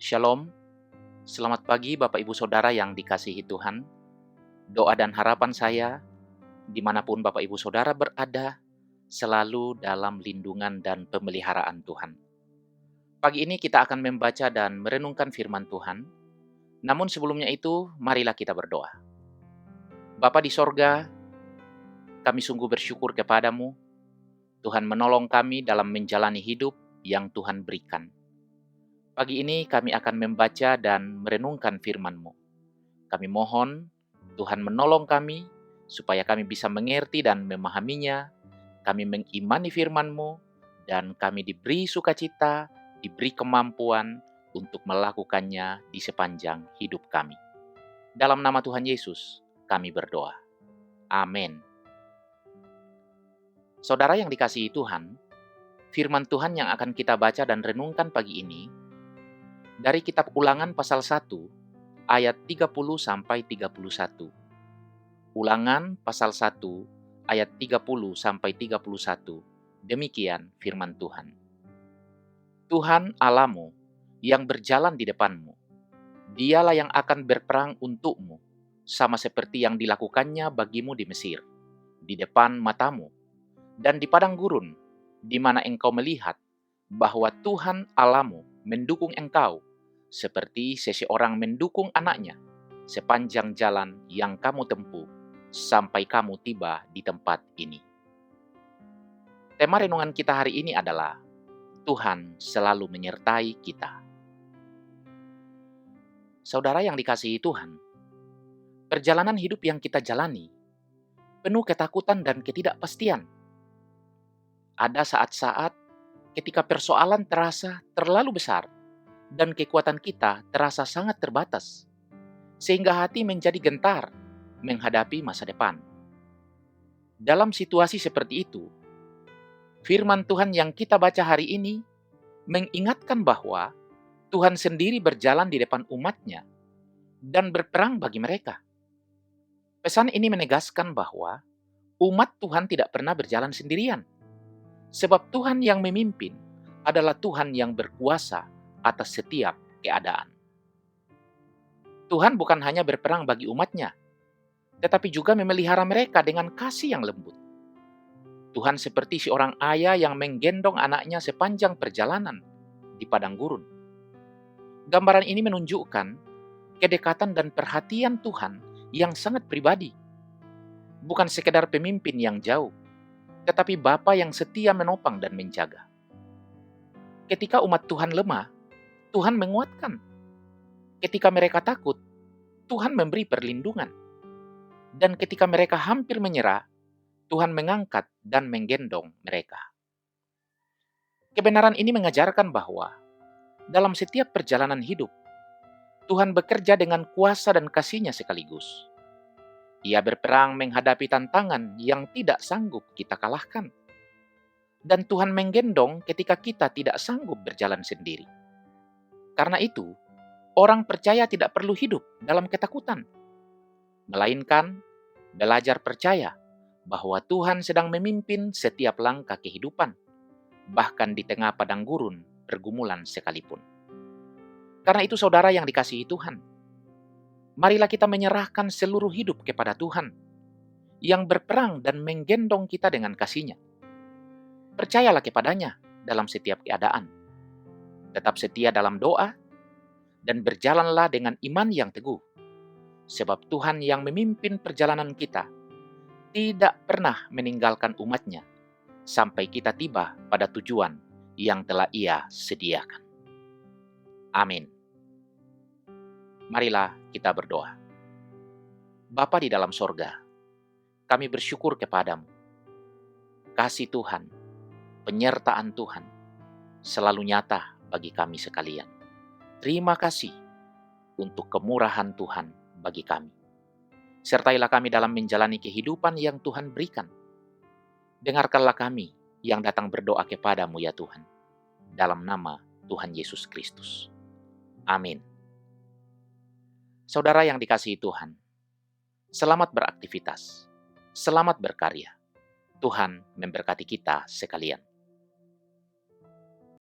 Shalom, selamat pagi Bapak Ibu Saudara yang dikasihi Tuhan. Doa dan harapan saya, dimanapun Bapak Ibu Saudara berada, selalu dalam lindungan dan pemeliharaan Tuhan. Pagi ini kita akan membaca dan merenungkan firman Tuhan. Namun sebelumnya itu, marilah kita berdoa. Bapa di sorga, kami sungguh bersyukur kepadamu. Tuhan menolong kami dalam menjalani hidup yang Tuhan berikan. Pagi ini kami akan membaca dan merenungkan firman-Mu. Kami mohon Tuhan menolong kami supaya kami bisa mengerti dan memahaminya. Kami mengimani firman-Mu dan kami diberi sukacita, diberi kemampuan untuk melakukannya di sepanjang hidup kami. Dalam nama Tuhan Yesus, kami berdoa. Amin. Saudara yang dikasihi Tuhan, firman Tuhan yang akan kita baca dan renungkan pagi ini dari kitab Ulangan pasal 1 ayat 30 sampai 31. Ulangan pasal 1 ayat 30 sampai 31. Demikian firman Tuhan. Tuhan Allahmu yang berjalan di depanmu, Dialah yang akan berperang untukmu, sama seperti yang dilakukannya bagimu di Mesir, di depan matamu, dan di padang gurun, di mana engkau melihat bahwa Tuhan Allahmu mendukung engkau, seperti seseorang mendukung anaknya, sepanjang jalan yang kamu tempuh, sampai kamu tiba di tempat ini. Tema renungan kita hari ini adalah Tuhan selalu menyertai kita. Saudara yang dikasihi Tuhan, perjalanan hidup yang kita jalani penuh ketakutan dan ketidakpastian. Ada saat-saat ketika persoalan terasa terlalu besar dan kekuatan kita terasa sangat terbatas, sehingga hati menjadi gentar menghadapi masa depan. Dalam situasi seperti itu, firman Tuhan yang kita baca hari ini mengingatkan bahwa Tuhan sendiri berjalan di depan umat-Nya dan berperang bagi mereka. Pesan ini menegaskan bahwa umat Tuhan tidak pernah berjalan sendirian, sebab Tuhan yang memimpin adalah Tuhan yang berkuasa atas setiap keadaan. Tuhan bukan hanya berperang bagi umat-Nya, tetapi juga memelihara mereka dengan kasih yang lembut. Tuhan seperti seorang ayah yang menggendong anaknya sepanjang perjalanan di padang gurun. Gambaran ini menunjukkan kedekatan dan perhatian Tuhan yang sangat pribadi. Bukan sekedar pemimpin yang jauh, tetapi Bapa yang setia menopang dan menjaga. Ketika umat Tuhan lemah, Tuhan menguatkan. Ketika mereka takut, Tuhan memberi perlindungan. Dan ketika mereka hampir menyerah, Tuhan mengangkat dan menggendong mereka. Kebenaran ini mengajarkan bahwa dalam setiap perjalanan hidup, Tuhan bekerja dengan kuasa dan kasih-Nya sekaligus. Ia berperang menghadapi tantangan yang tidak sanggup kita kalahkan. Dan Tuhan menggendong ketika kita tidak sanggup berjalan sendiri. Karena itu, orang percaya tidak perlu hidup dalam ketakutan, melainkan belajar percaya bahwa Tuhan sedang memimpin setiap langkah kehidupan, bahkan di tengah padang gurun pergumulan sekalipun. Karena itu saudara yang dikasihi Tuhan, marilah kita menyerahkan seluruh hidup kepada Tuhan, yang berperang dan menggendong kita dengan kasih-Nya. Percayalah kepadanya dalam setiap keadaan. Tetap setia dalam doa, dan berjalanlah dengan iman yang teguh. Sebab Tuhan yang memimpin perjalanan kita tidak pernah meninggalkan umat-Nya sampai kita tiba pada tujuan yang telah Ia sediakan. Amin. Marilah kita berdoa. Bapa di dalam sorga, kami bersyukur kepadamu. Kasih Tuhan, penyertaan Tuhan, selalu nyata bagi kami sekalian. Terima kasih untuk kemurahan Tuhan bagi kami. Sertailah kami dalam menjalani kehidupan yang Tuhan berikan. Dengarkanlah kami yang datang berdoa kepadamu ya Tuhan. Dalam nama Tuhan Yesus Kristus. Amin. Saudara yang dikasihi Tuhan, selamat beraktivitas, selamat berkarya. Tuhan memberkati kita sekalian.